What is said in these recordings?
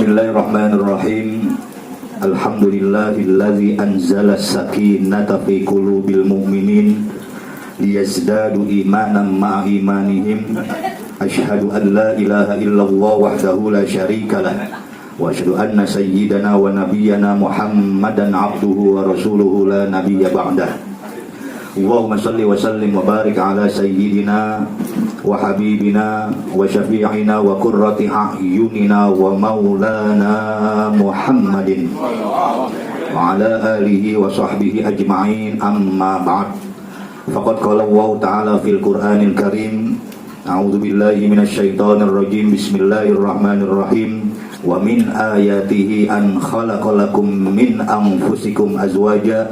Bismillahirrahmanirrahim. Alhamdulillahillazi anzala sakinata fi qulubil mu'minin liyazdadu imanan ma'a imanihim. Asyhadu an la ilaha illallah wahdahu la syarika lah wa asyhadu anna sayyidana wa nabiyyana Muhammadan abduhu wa rasuluhu la nabiyya ba'dah. Allahumma salli wa sallim wa barik ala sayyidina wa habibina wa syafi'ina wa qurrati a'yunina wa maulana Muhammadin wa ala alihi wa sahbihi ajma'in, amma ba'd. Faqad qala Allah ta'ala fil Qur'anil Karim, a'udzu billahi minasy syaithanir rajim, bismillahirrahmanirrahim. Wa min ayatihi an khalaqalakum min anfusikum azwaja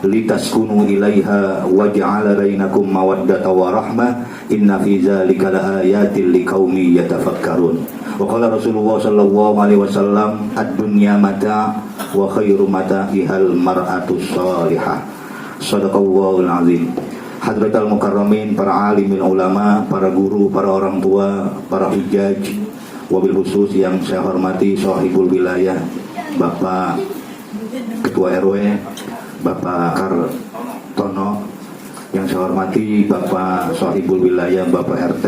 litaskunu ilaiha wa ja'ala bainakum mawaddata wa rahmah inna fi dzalika laayatin liqaumin yatafakkarun. Wa qala Rasulullah sallallahu alaihi wasallam, ad-dunya mata' wa khairu mata'ihal mar'atu shalihah. Shadaqallahul azim. Hadratal mukarramin, para alimin ulama, para guru, para orang tua, para hujjaj, wabil khusus yang saya hormati sahibul wilayah, Bapak Ketua RW, Bapak Kartono, yang saya hormati Bapak Sohibul Wilayah, Bapak RT,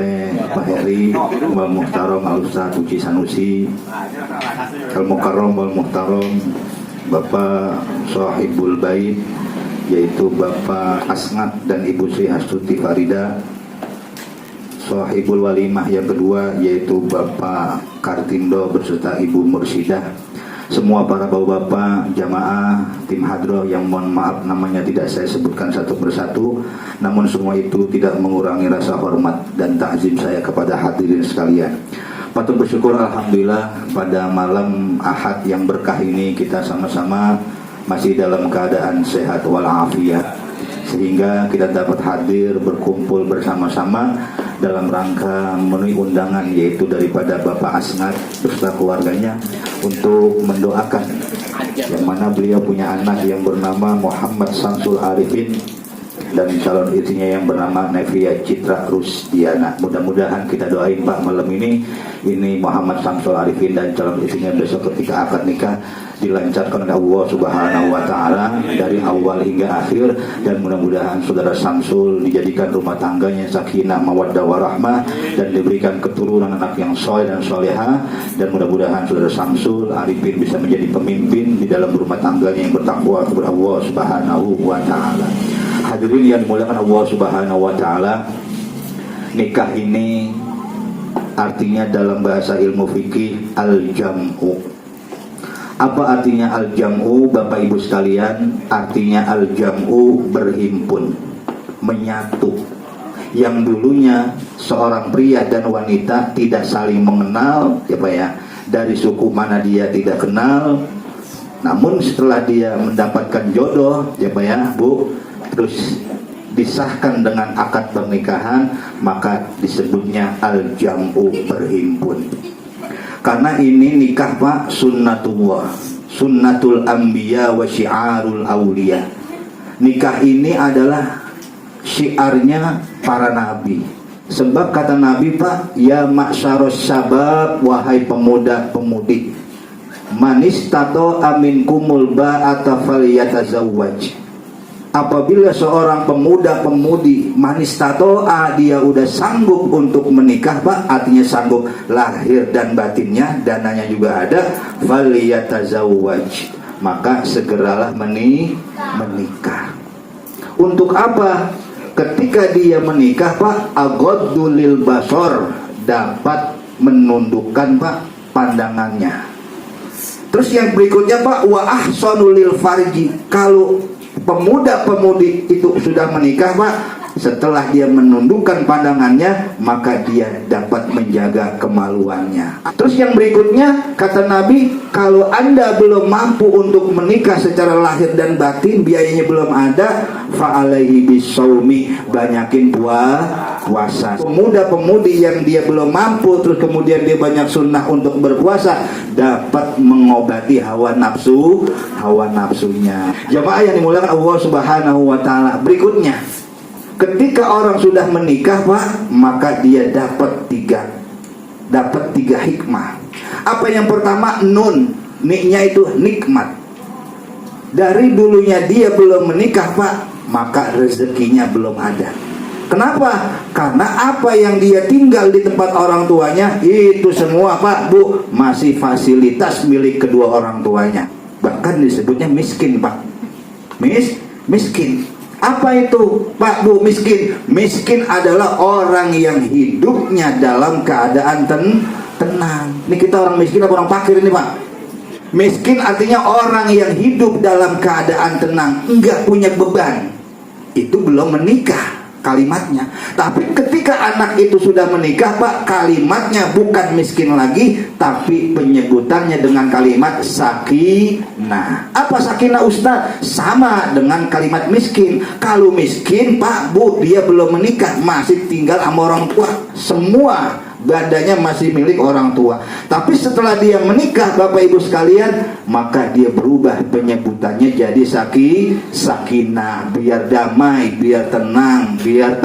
Pak Heri, Wal Muhtarom Al-Ustaz Uci Sanusi, Al-Mukarrom Wal Muhtarom, Bapak Sohibul Bait, yaitu Bapak Asngat dan Ibu Sri Astuti Farida, Sohibul Walimah yang kedua yaitu Bapak Kartindo berserta Ibu Mursidah, semua para bapak-bapak, jamaah, tim hadroh yang mohon maaf namanya tidak saya sebutkan satu persatu, namun semua itu tidak mengurangi rasa hormat dan takzim saya kepada hadirin sekalian. Patut bersyukur alhamdulillah pada malam Ahad yang berkah ini kita sama-sama masih dalam keadaan sehat walafiat, sehingga kita dapat hadir berkumpul bersama-sama dalam rangka memenuhi undangan yaitu daripada Bapak Asnat beserta keluarganya untuk mendoakan yang mana beliau punya anak yang bernama Muhammad Samsul Arifin dan calon istrinya yang bernama Nevia Citra Rusdiana. Mudah-mudahan kita doain Pak malam ini Muhammad Samsul Arifin dan calon istrinya besok ketika akad nikah dilancarkan oleh Allah Subhanahu wa taala dari awal hingga akhir, dan mudah-mudahan saudara Samsul dijadikan rumah tangganya sakinah mawaddah warahmah dan diberikan keturunan anak yang soleh dan soleha, dan mudah-mudahan saudara Samsul Arifin bisa menjadi pemimpin di dalam rumah tangganya yang bertakwa kepada Allah Subhanahu wa taala. Hadirin yang dimuliakan Allah Subhanahu wa taala, nikah ini artinya dalam bahasa ilmu fikih al-jam'u. Apa artinya al-jam'u, Bapak Ibu sekalian? Artinya al-jam'u berhimpun, menyatu. Yang dulunya seorang pria dan wanita tidak saling mengenal, ya Pak ya, dari suku mana dia tidak kenal, namun setelah dia mendapatkan jodoh, ya Pak ya Bu, terus disahkan dengan akad pernikahan, maka disebutnya al-jam'u berhimpun. Karena ini nikah Pak sunnatullah, sunnatul anbiya wa syiarul aulia. Nikah ini adalah syiarnya para nabi. Sebab kata Nabi Pak, ya ma'syaros sabab, wahai pemuda-pemudi, manis tato amin kumul ba'ata falyatazawwaj. Apabila seorang pemuda-pemudi manis tatoa, dia udah sanggup untuk menikah Pak, artinya sanggup lahir dan batinnya, dananya juga ada, faliyatazawwaj, maka segeralah menikah. Untuk apa? Ketika dia menikah Pak, aghaddu lil basar, dapat menundukkan Pak pandangannya. Terus yang berikutnya Pak, wa ahsanu lil farji. Kalau pemuda-pemudi itu sudah menikah Pak, setelah dia menundukkan pandangannya, maka dia dapat menjaga kemaluannya. Terus yang berikutnya kata Nabi, kalau Anda belum mampu untuk menikah secara lahir dan batin, biayanya belum ada, fa'alaihi bisawmi, banyakin puasa. Pemuda-pemudi yang dia belum mampu, terus kemudian dia banyak sunnah untuk berpuasa, dapat mengobati hawa nafsunya. Jamaah yang dimuliakan Allah Subhanahu wa taala. Berikutnya, ketika orang sudah menikah Pak, maka dia dapat tiga hikmah. Apa yang pertama? Nun. Niknya itu nikmat. Dari dulunya dia belum menikah Pak, maka rezekinya belum ada. Kenapa? Karena apa yang dia tinggal di tempat orang tuanya itu semua Pak Bu masih fasilitas milik kedua orang tuanya. Bahkan disebutnya miskin Pak. Miskin. Apa itu Pak Bu miskin? Miskin adalah orang yang hidupnya dalam keadaan tenang. Ini kita orang miskin apa orang fakir ini Pak? Miskin artinya orang yang hidup dalam keadaan tenang, enggak punya beban. Itu belum menikah kalimatnya. Tapi ketika anak itu sudah menikah Pak, kalimatnya bukan miskin lagi, tapi penyebutannya dengan kalimat sakinah. Apa sakinah Ustaz? Sama dengan kalimat miskin. Kalau miskin Pak Bu, dia belum menikah, masih tinggal sama orang tua, semua badannya masih milik orang tua. Tapi setelah dia menikah Bapak Ibu sekalian, maka dia berubah penyebutannya jadi sakinah, biar damai, biar tenang, biar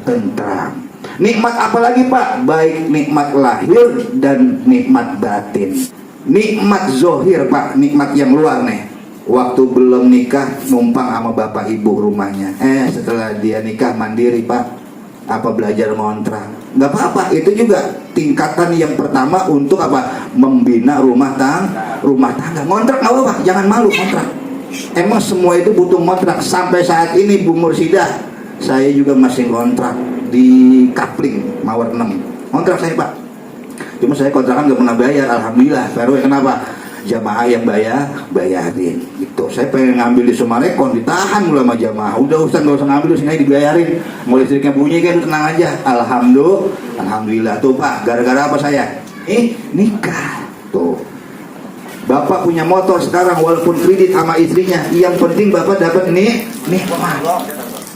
tentram. Nikmat apa lagi Pak? Baik nikmat lahir dan nikmat batin. Nikmat zohir Pak, nikmat yang luar nih. Waktu belum nikah numpang sama bapak ibu rumahnya. Setelah dia nikah mandiri Pak, apa belajar ngontrak. Nggak apa-apa, itu juga tingkatan yang pertama untuk apa? Membina rumah tangga. Ngontrak nggak apa-apa, jangan malu ngontrak. Emang semua itu butuh ngontrak. Sampai saat ini Bu Mursidah, saya juga masih ngontrak di Kapling Mawar 6. Ngontrak saya Pak. Cuma saya kontrakan nggak pernah bayar, alhamdulillah. Baru kenapa? Jamaah yang bayarin gitu. Saya pengen ngambil di Sumarekon, ditahan mulai sama jamaah. Udah Ustaz nggak usah ngambil, sini dibayarin. Mau listriknya bunyi kan tenang aja. Alhamdulillah tuh Pak. Gara-gara apa saya? Nikah tuh. Bapak punya motor sekarang walaupun kredit sama istrinya. Yang penting Bapak dapat nikmat.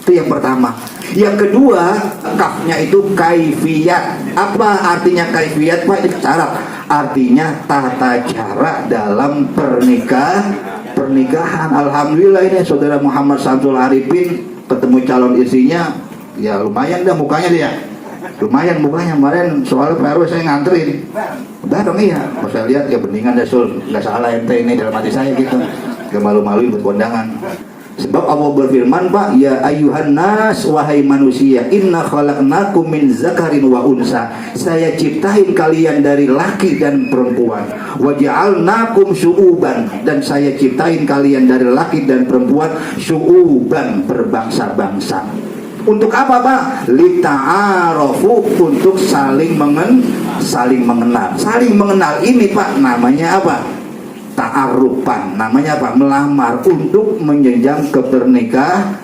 Itu yang pertama. Yang kedua, kafnya itu kaifiyat. Apa artinya kaifiyat Pak? Itu cara. Artinya tata cara dalam pernikahan. Alhamdulillah ini saudara Muhammad Samsul Arifin ketemu calon istrinya, ya lumayan dah mukanya dia. Lumayan mukanya. Kemarin soal PRW saya nganterin. Udah dong iya. Pas saya lihat ya beningan dah Sul, nggak salah ente ini dalam hati saya gitu. Gak malu-maluin buat kondangan. Sebab Allah berfirman Pak, ya ayuhan nas, wahai manusia, inna khalaqnakum min zakarin wa unsa. Saya ciptain kalian dari laki dan perempuan. Wa ja'alnakum syu'uban, dan saya ciptain kalian dari laki dan perempuan syu'uban, berbangsa-bangsa. Untuk apa Pak? Lita'arofu, untuk saling mengenal. Saling mengenal ini Pak namanya apa? Ta'arufan, namanya apa? Melamar untuk menjenjang kemerdekaan.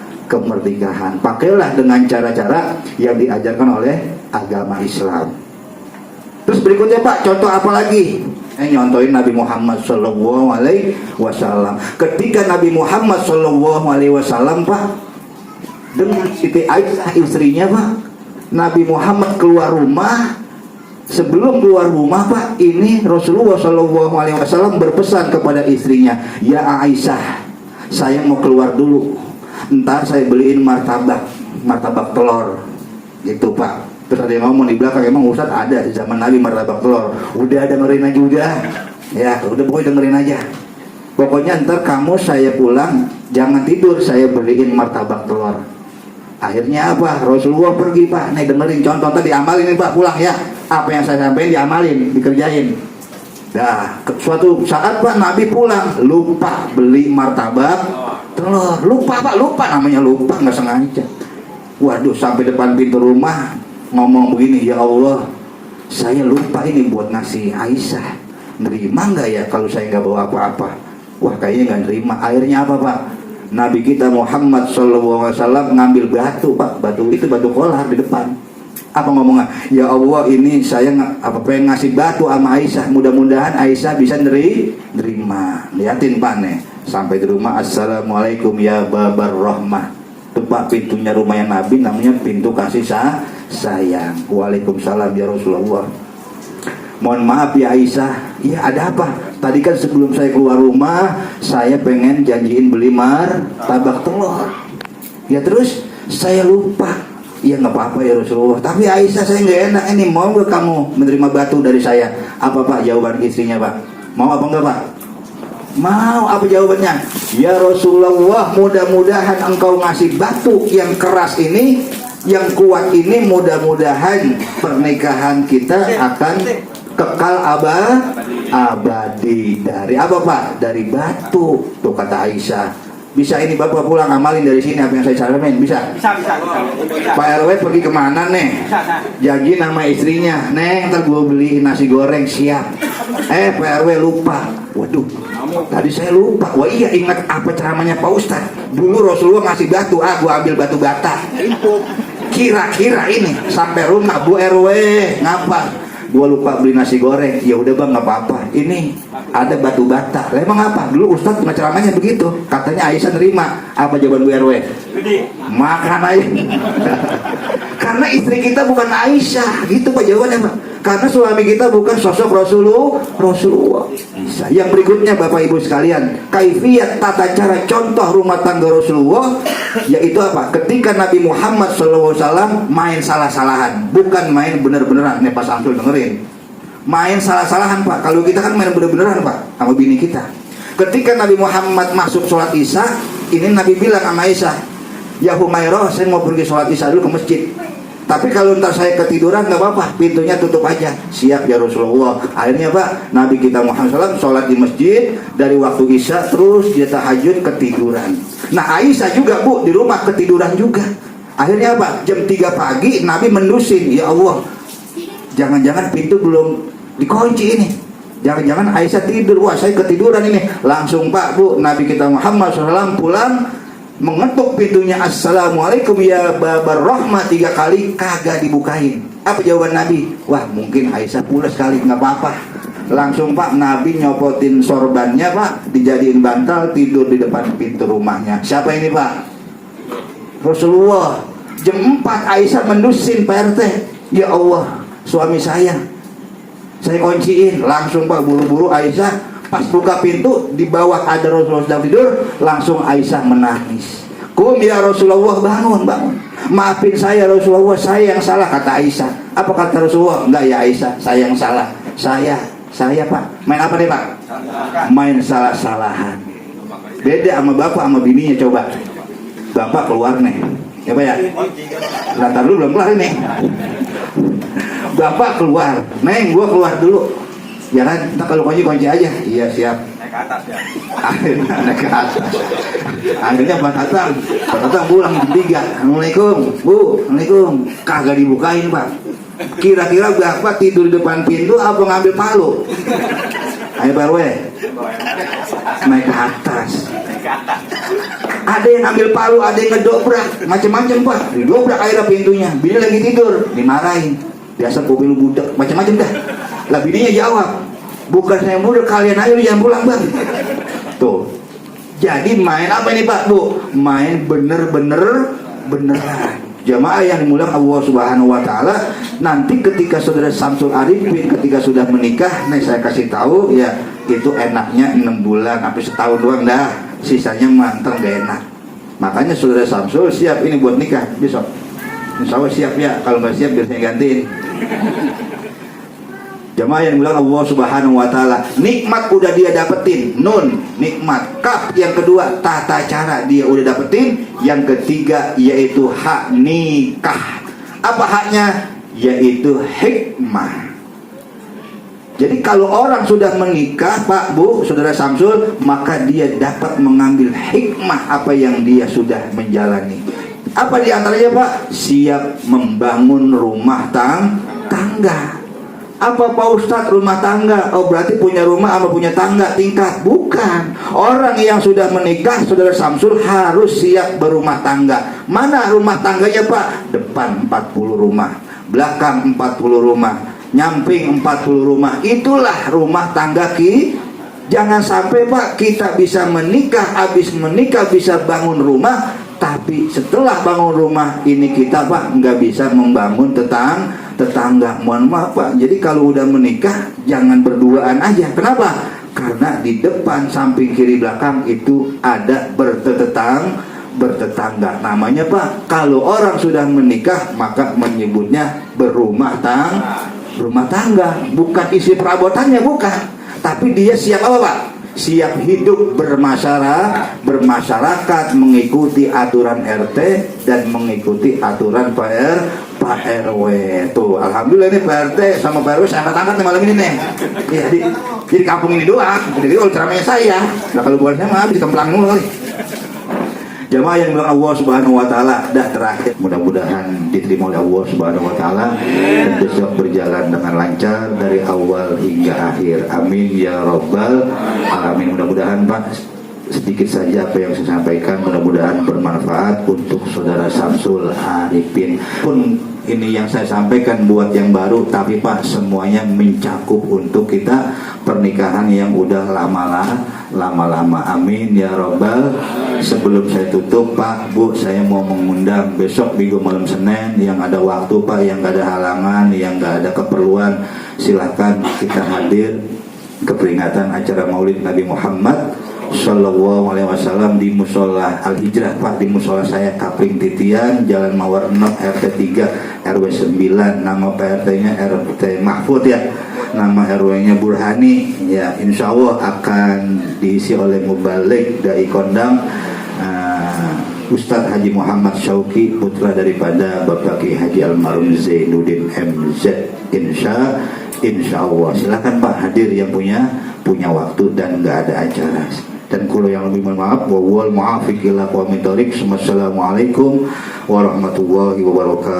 Pakailah dengan cara-cara yang diajarkan oleh agama Islam. Terus berikutnya Pak, contoh apa lagi? Nyontohin Nabi Muhammad SAW. Ketika Nabi Muhammad SAW Pak, dengan Siti Aisyah istrinya Pak, Nabi Muhammad keluar rumah. Sebelum keluar rumah Pak, ini Rasulullah SAW berpesan kepada istrinya, ya Aisyah, saya mau keluar dulu, ntar saya beliin martabak telur, gitu Pak. Terus ada yang ngomong di belakang, emang Ustaz ada zaman Nabi martabak telur? Udah dengerin aja udah, ya udah pokoknya dengerin aja. Pokoknya ntar kamu saya pulang, jangan tidur, saya beliin martabak telur. Akhirnya apa? Rasulullah pergi Pak. Nih dengerin contoh tadi, amalin nih Pak pulang ya. Apa yang saya sampaikan diamalin, dikerjain. Nah, suatu saat Pak Nabi pulang, lupa beli martabak telur. Lupa Pak, lupa, namanya lupa, nggak sengaja. Waduh, sampai depan pintu rumah ngomong begini, ya Allah, saya lupa ini buat ngasih Aisyah. Nerima nggak ya kalau saya nggak bawa apa-apa? Wah, kayaknya nggak nerima. Akhirnya apa Pak? Nabi kita Muhammad SAW ngambil batu Pak, batu itu batu kolar di depan. Apa ngomongnya? Ya Allah, ini saya pengen ngasih batu sama Aisyah, mudah-mudahan Aisyah bisa nerima. Lihatin Pak nih, sampai di rumah, assalamualaikum ya babar rahmah. Itu Pak pintunya rumahnya Nabi, namanya pintu kasih sayang. Waalaikumsalam ya Rasulullah. Mohon maaf ya Aisyah, ya ada apa? Tadi kan sebelum saya keluar rumah, saya pengen janjiin beli martabak telur. Ya terus saya lupa. Iya nggak apa-apa ya Rasulullah, tapi Aisyah saya nggak enak ini, mau nggak kamu menerima batu dari saya? Apa Pak jawaban istrinya Pak? Mau apa enggak Pak? Mau. Apa jawabannya? Ya Rasulullah, mudah-mudahan engkau ngasih batu yang keras ini, yang kuat ini, mudah-mudahan pernikahan kita akan kekal abadi. Dari apa Pak? Dari batu. Tuh kata Aisyah. Bisa ini Bapak pulang amalin dari sini apa yang saya saranin? Bisa? Bisa. Pak RW pergi kemana nih? Janji nama istrinya, Neng ntar gue beli nasi goreng, siap. Pak RW lupa. Waduh, tadi saya lupa. Wah iya, ingat apa ceramahnya Pak Ustadz? Dulu Rasulullah ngasih batu, gue ambil batu bata. Kira-kira ini sampai rumah, Bu RW ngapa? Gua lupa beli nasi goreng. Ya udah Bang, nggak apa-apa. Ini ada batu bata. Lah emang apa? Dulu Ustadz ceramahnya begitu. Katanya Aisyah nerima. Apa jawaban Bu RW? Makan aja. Karena istri kita bukan Aisyah. Gitu Pak jawabannya Pak. Karena suami kita bukan sosok Rasulullah. Yang berikutnya Bapak Ibu sekalian, kaifiyat tata cara contoh rumah tangga Rasulullah, yaitu apa? Ketika Nabi Muhammad SAW main salah-salahan, bukan main bener-beneran. Nih Pak Samsul dengerin, main salah-salahan Pak. Kalau kita kan main bener-beneran Pak sama bini kita. Ketika Nabi Muhammad masuk sholat Isya, ini Nabi bilang sama Aisyah, ya Humairah, saya mau pergi sholat Isya dulu ke masjid. Tapi kalau ntar saya ketiduran nggak apa-apa, pintunya tutup aja. Siap ya Rasulullah. Akhirnya Pak, Nabi kita Muhammad SAW sholat di masjid dari waktu Isya, terus dia tahajud ketiduran. Nah Aisyah juga Bu di rumah ketiduran juga. Akhirnya apa? Jam 3 pagi Nabi mendusin, ya Allah, jangan-jangan pintu belum dikunci ini. Jangan-jangan Aisyah tidur. Wah saya ketiduran ini. Langsung Pak Bu, Nabi kita Muhammad SAW pulang, mengetuk pintunya, Assalamualaikum ya babar rahmah 3 kali, kagak dibukain. Apa jawaban Nabi? Wah mungkin Aisyah pulas kali, nggak apa-apa. Langsung Pak Nabi nyopotin sorbannya Pak, dijadiin bantal, tidur di depan pintu rumahnya. Siapa ini Pak? Rasulullah. Jam 4 Aisyah mendusin Pak RT, ya Allah suami saya kunciin. Langsung Pak buru-buru Aisyah, pas buka pintu di bawah ada Rasulullah sedang tidur, langsung Aisyah menangis. Kum ya Rasulullah, bangun. Maafin saya Rasulullah, saya yang salah, kata Aisyah. Apa kata Rasulullah? Enggak ya Aisyah, saya yang salah. Saya Pak. Main apa nih Pak? Main salah-salahan. Beda sama bapak sama bininya. Coba bapak keluar nih, ya Pak ya. Latar dulu belum kelar ini. Bapak keluar, Neng gua keluar dulu. Ya kan, kita kalau kunci aja. Iya siap. Naik ke atas ya. Akhirnya naik ke atas. Akhirnya Pak Tatang pulang jam 3. Assalamualaikum Bu, Assalamualaikum. Kagak dibukain Pak. Kira-kira Bapak tidur di depan pintu apa ngambil palu? Ayo Pak RW, naik ke atas. Ada yang ngambil palu, ada yang ngedobrak, macam-macam Pak. Didobrak akhirnya pintunya. Bini lagi tidur, dimarahin. Biasa mobil budak, macam-macam dah. Lah bininya jawab, bukan saya budak, kalian ayo jangan pulang Bang. Tuh. Jadi main apa ini Pak Bu? Main beneran. Jamaah yang dimuliakan Allah Subhanahu wa taala, nanti ketika Saudara Samsul Arifin ketika sudah menikah, nih saya kasih tahu ya, itu enaknya 6 bulan sampai setahun doang dah. Sisanya mantan gak enak. Makanya Saudara Samsul siap ini buat nikah besok. Insya Allah siap ya, kalau nggak siap biar saya gantiin. Jamaah yang bilang Allah Subhanahu wa taala, nikmat udah dia dapetin, nun, nikmat. Kaf yang kedua, tata cara dia udah dapetin. Yang ketiga yaitu hak nikah. Apa haknya? Yaitu hikmah. Jadi kalau orang sudah menikah Pak Bu, Saudara Samsul, maka dia dapat mengambil hikmah apa yang dia sudah menjalani. Apa diantaranya Pak? Siap membangun rumah tangga. Apa Pak Ustadz rumah tangga? Oh berarti punya rumah sama punya tangga tingkat? Bukan. Orang yang sudah menikah Saudara Samsul harus siap berumah tangga. Mana rumah tangganya Pak? Depan 40 rumah, belakang 40 rumah, nyamping 40 rumah. Itulah rumah tangga Jangan sampai Pak kita bisa menikah, habis menikah bisa bangun rumah, tapi setelah bangun rumah ini kita Pak nggak bisa membangun tetangga. Mohon maaf Pak. Jadi kalau udah menikah jangan berduaan aja. Kenapa? Karena di depan, samping, kiri, belakang itu ada bertetangga. Namanya Pak, kalau orang sudah menikah maka menyebutnya berumah tangga, bukan isi perabotannya, bukan, tapi dia siap apa Pak? Siap hidup bermasyarakat, mengikuti aturan RT dan mengikuti aturan Pak RW. Tuh, alhamdulillah ini Pak RT sama Pak RW saya angkat-angkat nih malam ini nih. Ya, di kampung ini doang. Jadi kalau ceramahnya saya, nah kalau bukan saya mah habis kemplang mulu. Jamaah yang bilang Allah Subhanahu wa taala, dah terakhir mudah-mudahan diterima oleh Allah Subhanahu wa taala dan besok berjalan dengan lancar dari awal hingga akhir. Amin ya rabbal alamin. Mudah-mudahan Pak, sedikit saja apa yang saya sampaikan mudah-mudahan bermanfaat untuk saudara Samsul Arifin. Pun ini yang saya sampaikan buat yang baru, tapi Pak semuanya mencakup untuk kita pernikahan yang udah lama-lama. Amin ya robbal. Sebelum saya tutup Pak, Bu, saya mau mengundang besok Minggu malam Senin yang ada waktu Pak, yang gak ada halangan, yang gak ada keperluan, silahkan kita hadir ke peringatan acara Maulid Nabi Muhammad Sallallahu Alaihi Wasallam di Musola Al Hijrah Pak, di musola saya Kapling Titian, Jalan Mawar 6 RT 3 RW 9. Nama Pak RT-nya RT Mahfud ya, nama RW-nya Burhani ya. Insya Allah akan diisi oleh mubalik dai kondang Ustadz Haji Muhammad Syauki, putra daripada Bapak Ki Haji Almarhum Zainuddin MZ. Insya Allah silakan Pak hadir yang punya waktu dan nggak ada acara. Dan kalau yang lebih mohon maaf, wal muafiq ila aqwamit thoriq. Wassalamualaikum warahmatullahi wabarakatuh.